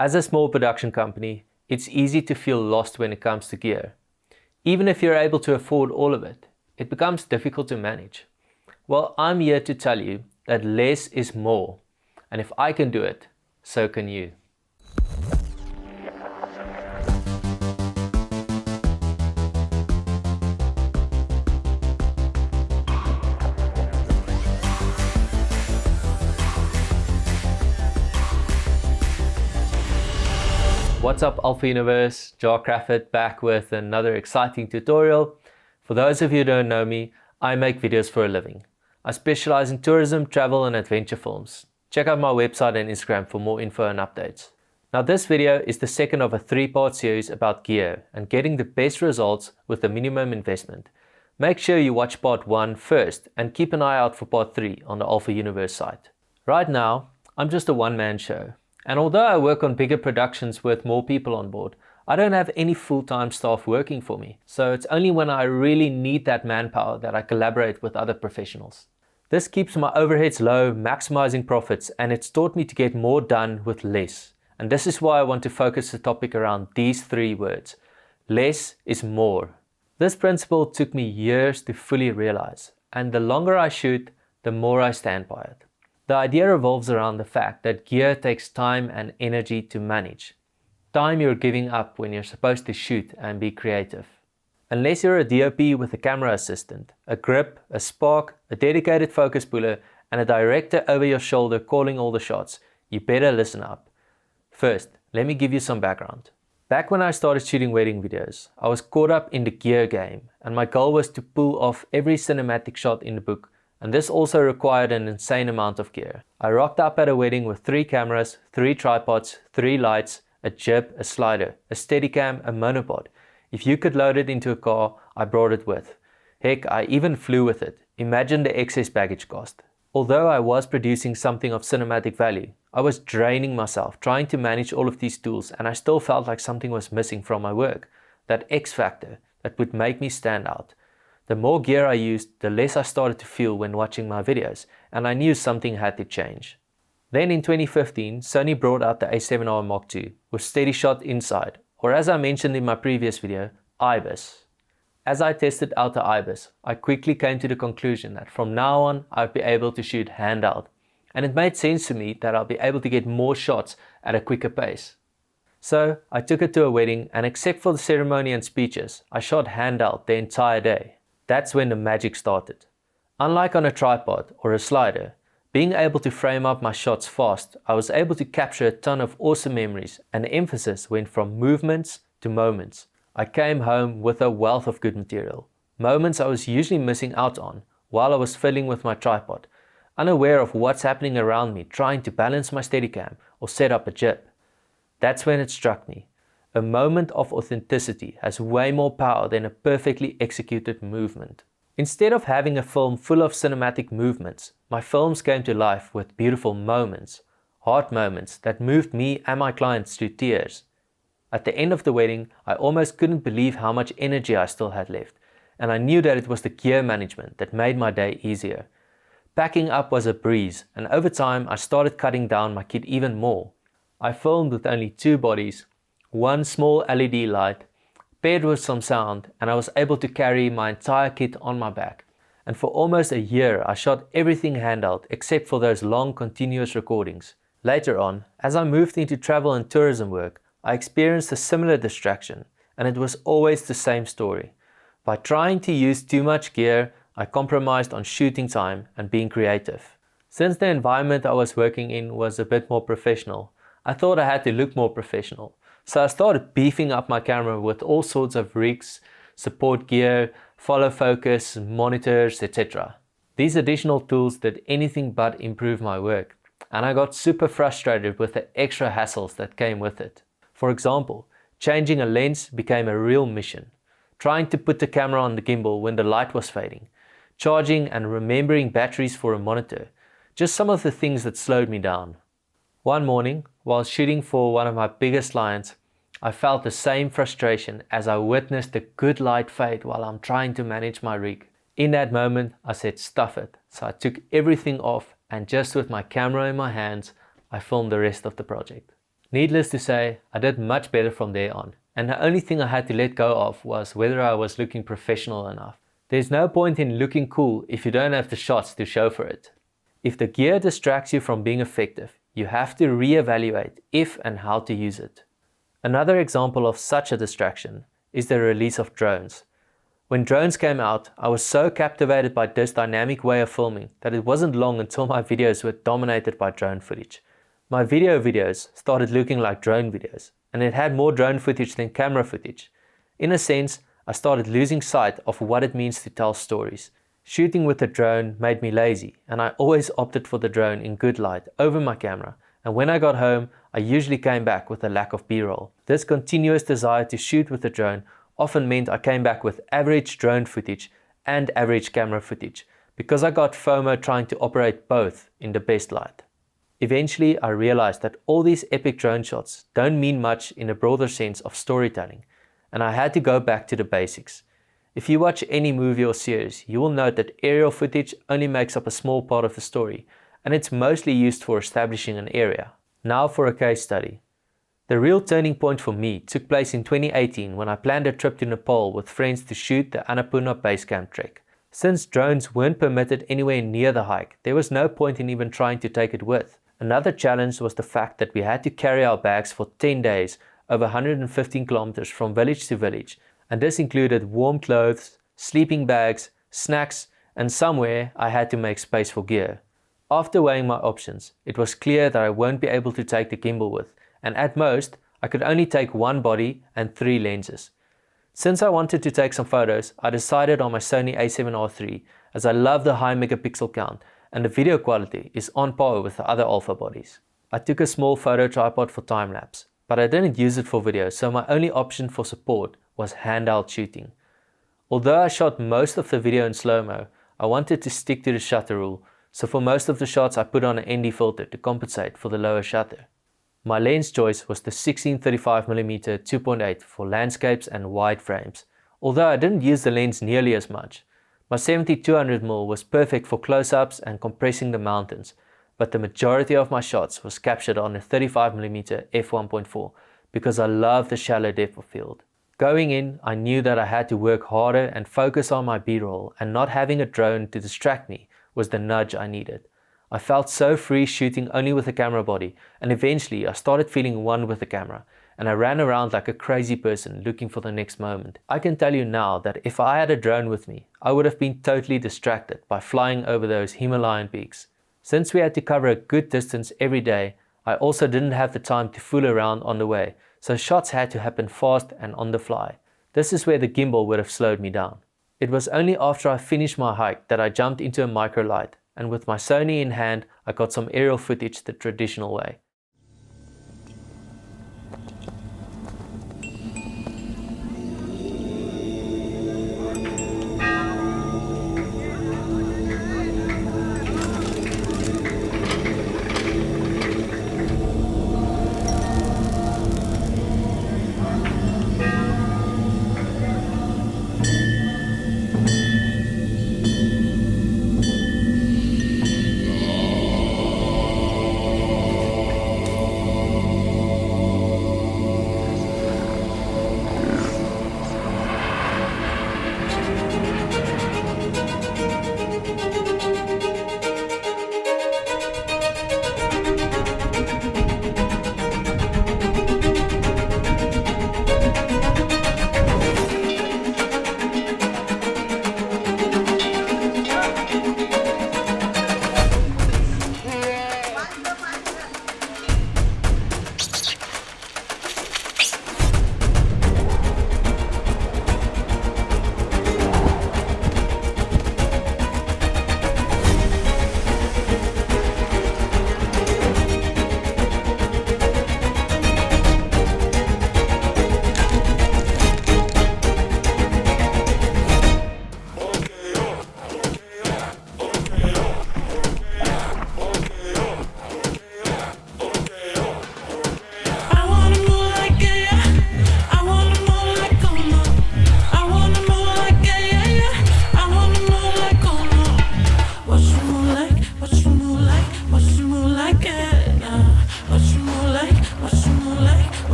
As a small production company, it's easy to feel lost when it comes to gear. Even if you're able to afford all of it, it becomes difficult to manage. Well, I'm here to tell you that less is more, and if I can do it, so can you. What's up, Alpha Universe? Jacques Crafford back with another exciting tutorial. For those of you who don't know me, I make videos for a living. I specialize in tourism, travel and adventure films. Check out my website and Instagram for more info and updates. Now this video is the second of a 3-part series about gear and getting the best results with the minimum investment. Make sure you watch part 1 first and keep an eye out for part 3 on the Alpha Universe site. Right now, I'm just a one-man show. And although I work on bigger productions with more people on board, I don't have any full-time staff working for me. So it's only when I really need that manpower that I collaborate with other professionals. This keeps my overheads low, maximizing profits, and it's taught me to get more done with less. And this is why I want to focus the topic around these 3 words. Less is more. This principle took me years to fully realize, and the longer I shoot, the more I stand by it. The idea revolves around the fact that gear takes time and energy to manage. Time you're giving up when you're supposed to shoot and be creative. Unless you're a DOP with a camera assistant, a grip, a spark, a dedicated focus puller, and a director over your shoulder calling all the shots, you better listen up. First, let me give you some background. Back when I started shooting wedding videos, I was caught up in the gear game, and my goal was to pull off every cinematic shot in the book. And this also required an insane amount of gear. I rocked up at a wedding with 3 cameras, 3 tripods, 3 lights, a jib, a slider, a Steadicam, a monopod. If you could load it into a car, I brought it with. Heck, I even flew with it. Imagine the excess baggage cost. Although I was producing something of cinematic value, I was draining myself trying to manage all of these tools, and I still felt like something was missing from my work. That X factor that would make me stand out. The more gear I used, the less I started to feel when watching my videos, and I knew something had to change. Then in 2015, Sony brought out the A7R Mark II with steady shot inside, or as I mentioned in my previous video, IBIS. As I tested out the IBIS, I quickly came to the conclusion that from now on I'd be able to shoot handheld, and it made sense to me that I'll be able to get more shots at a quicker pace. So I took it to a wedding, and except for the ceremony and speeches, I shot handheld the entire day. That's when the magic started. Unlike on a tripod or a slider, being able to frame up my shots fast, I was able to capture a ton of awesome memories, and the emphasis went from movements to moments. I came home with a wealth of good material, moments I was usually missing out on while I was fiddling with my tripod, unaware of what's happening around me, trying to balance my Steadicam or set up a jib. That's when it struck me. A moment of authenticity has way more power than a perfectly executed movement. Instead of having a film full of cinematic movements, my films came to life with beautiful moments, heart moments that moved me and my clients to tears. At the end of the wedding, I almost couldn't believe how much energy I still had left, and I knew that it was the gear management that made my day easier. Packing up was a breeze, and over time I started cutting down my kit even more. I filmed with only 2 bodies, 1 small LED light, paired with some sound, and I was able to carry my entire kit on my back. And for almost a year I shot everything handheld except for those long continuous recordings. Later on, as I moved into travel and tourism work, I experienced a similar distraction, and it was always the same story. By trying to use too much gear, I compromised on shooting time and being creative. Since the environment I was working in was a bit more professional, I thought I had to look more professional. So I started beefing up my camera with all sorts of rigs, support gear, follow focus, monitors, etc. These additional tools did anything but improve my work, and I got super frustrated with the extra hassles that came with it. For example, changing a lens became a real mission. Trying to put the camera on the gimbal when the light was fading, charging and remembering batteries for a monitor, just some of the things that slowed me down. One morning, while shooting for one of my biggest clients, I felt the same frustration as I witnessed the good light fade while I'm trying to manage my rig. In that moment, I said stuff it, so I took everything off, and just with my camera in my hands, I filmed the rest of the project. Needless to say, I did much better from there on, and the only thing I had to let go of was whether I was looking professional enough. There's no point in looking cool if you don't have the shots to show for it. If the gear distracts you from being effective, you have to reevaluate if and how to use it. Another example of such a distraction is the release of drones. When drones came out, I was so captivated by this dynamic way of filming that it wasn't long until my videos were dominated by drone footage. My videos started looking like drone videos, and it had more drone footage than camera footage. In a sense, I started losing sight of what it means to tell stories. Shooting with a drone made me lazy, and I always opted for the drone in good light over my camera, and when I got home, I usually came back with a lack of B-roll. This continuous desire to shoot with a drone often meant I came back with average drone footage and average camera footage, because I got FOMO trying to operate both in the best light. Eventually, I realized that all these epic drone shots don't mean much in a broader sense of storytelling, and I had to go back to the basics. If you watch any movie or series, you will note that aerial footage only makes up a small part of the story, and it's mostly used for establishing an area. Now for a case study. The real turning point for me took place in 2018 when I planned a trip to Nepal with friends to shoot the Annapurna base camp trek. Since drones weren't permitted anywhere near the hike, there was no point in even trying to take it with. Another challenge was the fact that we had to carry our bags for 10 days over 115 kilometers from village to village, and this included warm clothes, sleeping bags, snacks, and somewhere I had to make space for gear. After weighing my options, it was clear that I won't be able to take the gimbal with, and at most, I could only take one body and 3 lenses. Since I wanted to take some photos, I decided on my Sony a7R III, as I love the high megapixel count and the video quality is on par with the other alpha bodies. I took a small photo tripod for time-lapse, but I didn't use it for video, so my only option for support was handheld shooting. Although I shot most of the video in slow-mo, I wanted to stick to the shutter rule, so for most of the shots I put on an ND filter to compensate for the lower shutter. My lens choice was the 16-35mm 2.8 for landscapes and wide frames, although I didn't use the lens nearly as much. My 70-200mm was perfect for close-ups and compressing the mountains, but the majority of my shots was captured on a 35mm f1.4 because I love the shallow depth of field. Going in, I knew that I had to work harder and focus on my B-roll, and not having a drone to distract me was the nudge I needed. I felt so free shooting only with a camera body, and eventually I started feeling one with the camera, and I ran around like a crazy person looking for the next moment. I can tell you now that if I had a drone with me, I would have been totally distracted by flying over those Himalayan peaks. Since we had to cover a good distance every day, I also didn't have the time to fool around on the way, so shots had to happen fast and on the fly. This is where the gimbal would have slowed me down. It was only after I finished my hike that I jumped into a micro light, and with my Sony in hand, I got some aerial footage the traditional way.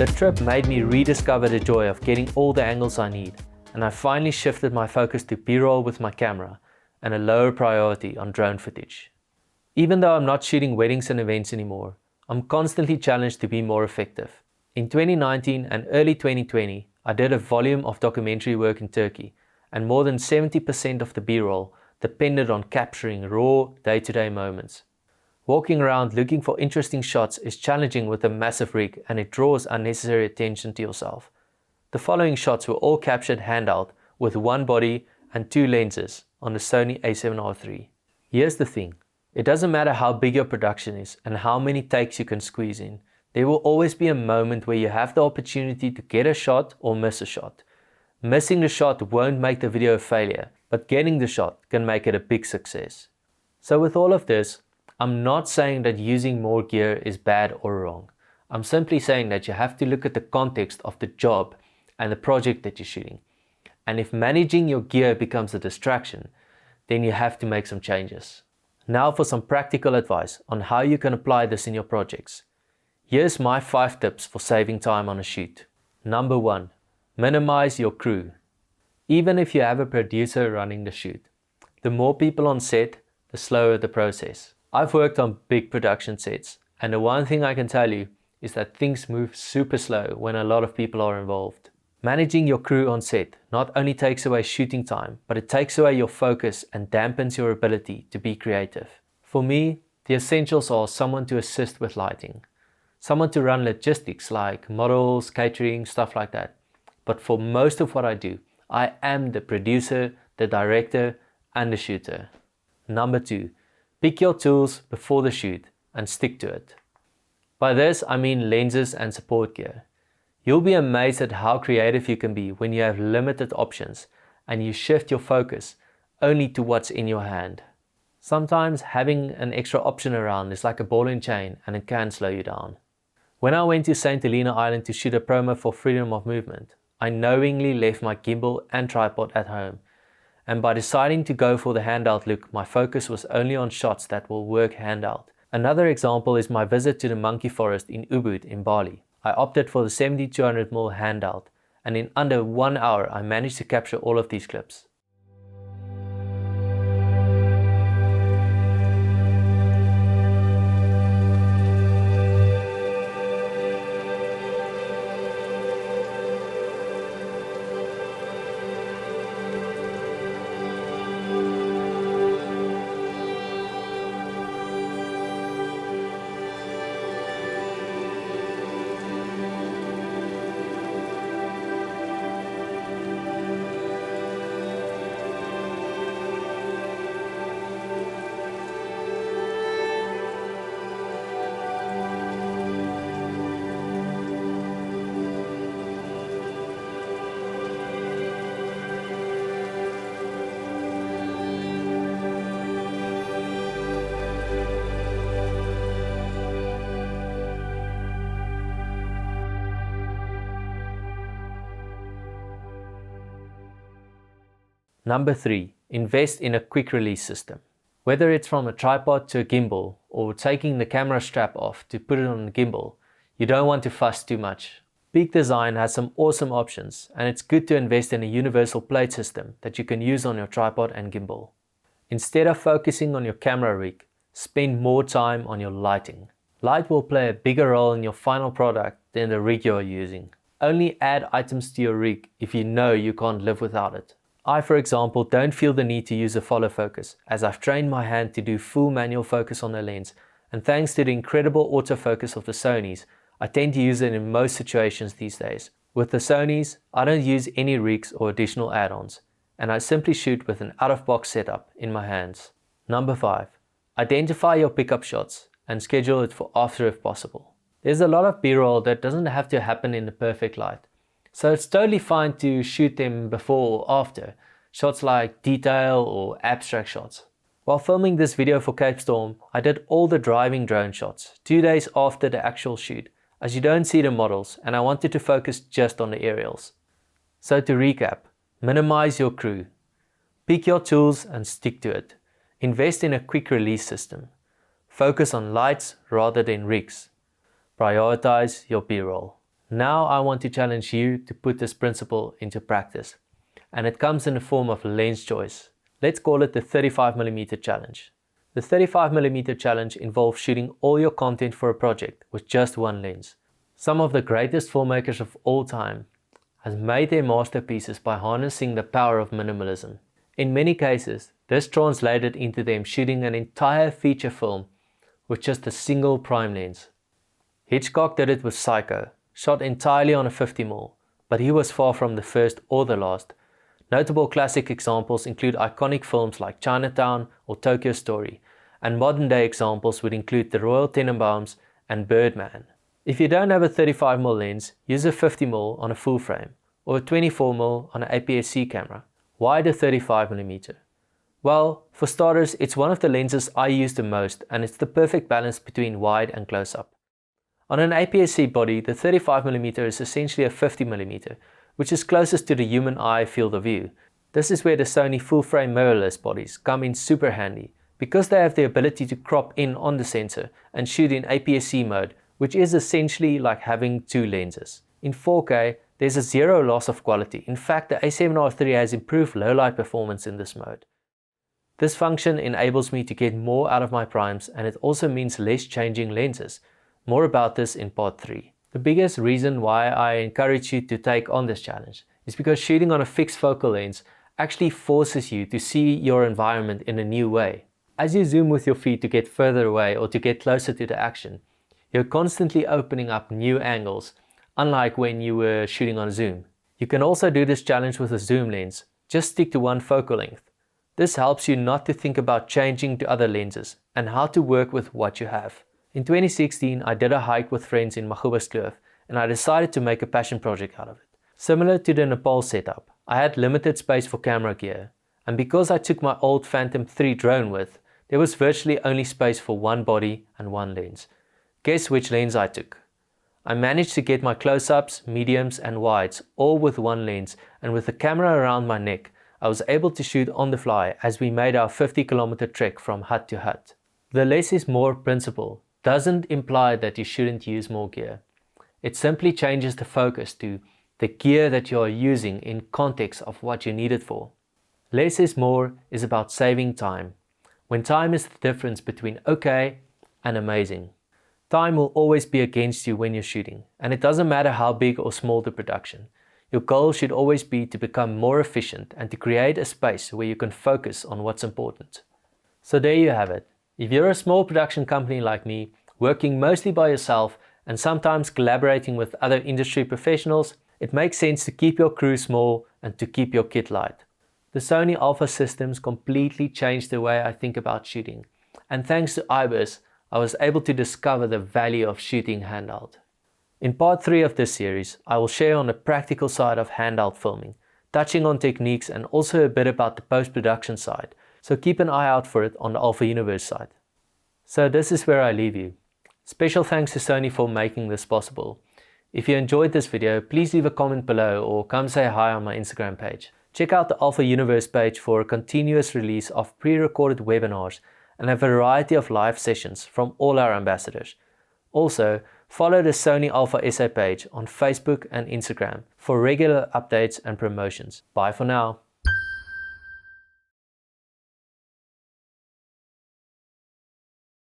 The trip made me rediscover the joy of getting all the angles I need, and I finally shifted my focus to B-roll with my camera and a lower priority on drone footage. Even though I'm not shooting weddings and events anymore, I'm constantly challenged to be more effective. In 2019 and early 2020, I did a volume of documentary work in Turkey, and more than 70% of the B-roll depended on capturing raw, day-to-day moments. Walking around looking for interesting shots is challenging with a massive rig, and it draws unnecessary attention to yourself. The following shots were all captured handheld with one body and two lenses on the Sony a7R III. Here's the thing, it doesn't matter how big your production is and how many takes you can squeeze in. There will always be a moment where you have the opportunity to get a shot or miss a shot. Missing the shot won't make the video a failure, but getting the shot can make it a big success. So with all of this, I'm not saying that using more gear is bad or wrong. I'm simply saying that you have to look at the context of the job and the project that you're shooting. And if managing your gear becomes a distraction, then you have to make some changes. Now for some practical advice on how you can apply this in your projects. Here's my 5 tips for saving time on a shoot. Number 1, minimize your crew. Even if you have a producer running the shoot, the more people on set, the slower the process. I've worked on big production sets, and the one thing I can tell you is that things move super slow when a lot of people are involved. Managing your crew on set not only takes away shooting time, but it takes away your focus and dampens your ability to be creative. For me, the essentials are someone to assist with lighting, someone to run logistics like models, catering, stuff like that. But for most of what I do, I am the producer, the director, and the shooter. Number 2, pick your tools before the shoot and stick to it. By this, I mean lenses and support gear. You'll be amazed at how creative you can be when you have limited options and you shift your focus only to what's in your hand. Sometimes having an extra option around is like a ball and chain, and it can slow you down. When I went to St. Helena Island to shoot a promo for Freedom of Movement, I knowingly left my gimbal and tripod at home. And by deciding to go for the handheld look, my focus was only on shots that will work handheld. Another example is my visit to the monkey forest in Ubud in Bali. I opted for the 70-200mm handheld, and in under 1 hour I managed to capture all of these clips. Number 3, invest in a quick release system. Whether it's from a tripod to a gimbal or taking the camera strap off to put it on the gimbal, you don't want to fuss too much. Peak Design has some awesome options, and it's good to invest in a universal plate system that you can use on your tripod and gimbal. Instead of focusing on your camera rig, spend more time on your lighting. Light will play a bigger role in your final product than the rig you're using. Only add items to your rig if you know you can't live without it. I, for example, don't feel the need to use a follow focus, as I've trained my hand to do full manual focus on the lens, and thanks to the incredible autofocus of the Sonys, I tend to use it in most situations these days. With the Sonys, I don't use any rigs or additional add-ons, and I simply shoot with an out-of-box setup in my hands. Number 5. Identify your pickup shots and schedule it for after if possible. There's a lot of B-roll that doesn't have to happen in the perfect light. So it's totally fine to shoot them before or after, shots like detail or abstract shots. While filming this video for Cape Storm, I did all the driving drone shots 2 days after the actual shoot, as you don't see the models and I wanted to focus just on the aerials. So to recap, minimize your crew. Pick your tools and stick to it. Invest in a quick release system. Focus on lights rather than rigs. Prioritize your B-roll. Now I want to challenge you to put this principle into practice, and it comes in the form of lens choice. Let's call it the 35mm challenge. The 35mm challenge involves shooting all your content for a project with just one lens. Some of the greatest filmmakers of all time have made their masterpieces by harnessing the power of minimalism. In many cases, this translated into them shooting an entire feature film with just a single prime lens. Hitchcock did it with Psycho, shot entirely on a 50mm, but he was far from the first or the last. Notable classic examples include iconic films like Chinatown or Tokyo Story, and modern day examples would include The Royal Tenenbaums and Birdman. If you don't have a 35mm lens, use a 50mm on a full frame, or a 24mm on an APS-C camera. Why the 35mm? Well, for starters, it's one of the lenses I use the most, and it's the perfect balance between wide and close-up. On an APS-C body, the 35mm is essentially a 50mm, which is closest to the human eye field of view. This is where the Sony full-frame mirrorless bodies come in super handy, because they have the ability to crop in on the sensor and shoot in APS-C mode, which is essentially like having two lenses. In 4K, there's a zero loss of quality. In fact, the A7R III has improved low-light performance in this mode. This function enables me to get more out of my primes, and it also means less changing lenses. More about this in part 3. The biggest reason why I encourage you to take on this challenge is because shooting on a fixed focal lens actually forces you to see your environment in a new way. As you zoom with your feet to get further away or to get closer to the action, you're constantly opening up new angles, unlike when you were shooting on zoom. You can also do this challenge with a zoom lens. Just stick to one focal length. This helps you not to think about changing to other lenses and how to work with what you have. In 2016, I did a hike with friends in Magubuskloof, and I decided to make a passion project out of it. Similar to the Nepal setup, I had limited space for camera gear, and because I took my old Phantom 3 drone with, there was virtually only space for one body and one lens. Guess which lens I took? I managed to get my close-ups, mediums and wides all with one lens, and with the camera around my neck, I was able to shoot on the fly as we made our 50-kilometer trek from hut to hut. The less is more principle doesn't imply that you shouldn't use more gear. It simply changes the focus to the gear that you are using in context of what you need it for. Less is more is about saving time, when time is the difference between okay and amazing. Time will always be against you when you're shooting, and it doesn't matter how big or small the production. Your goal should always be to become more efficient and to create a space where you can focus on what's important. So there you have it. If you're a small production company like me, working mostly by yourself and sometimes collaborating with other industry professionals, it makes sense to keep your crew small and to keep your kit light. The Sony Alpha systems completely changed the way I think about shooting, and thanks to IBIS, I was able to discover the value of shooting handheld. In part 3 of this series, I will share on the practical side of handheld filming, touching on techniques and also a bit about the post-production side, so keep an eye out for it on the Alpha Universe site. So this is where I leave you. Special thanks to Sony for making this possible. If you enjoyed this video, please leave a comment below or come say hi on my Instagram page. Check out the Alpha Universe page for a continuous release of pre-recorded webinars and a variety of live sessions from all our ambassadors. Also, follow the Sony Alpha SA page on Facebook and Instagram for regular updates and promotions. Bye for now.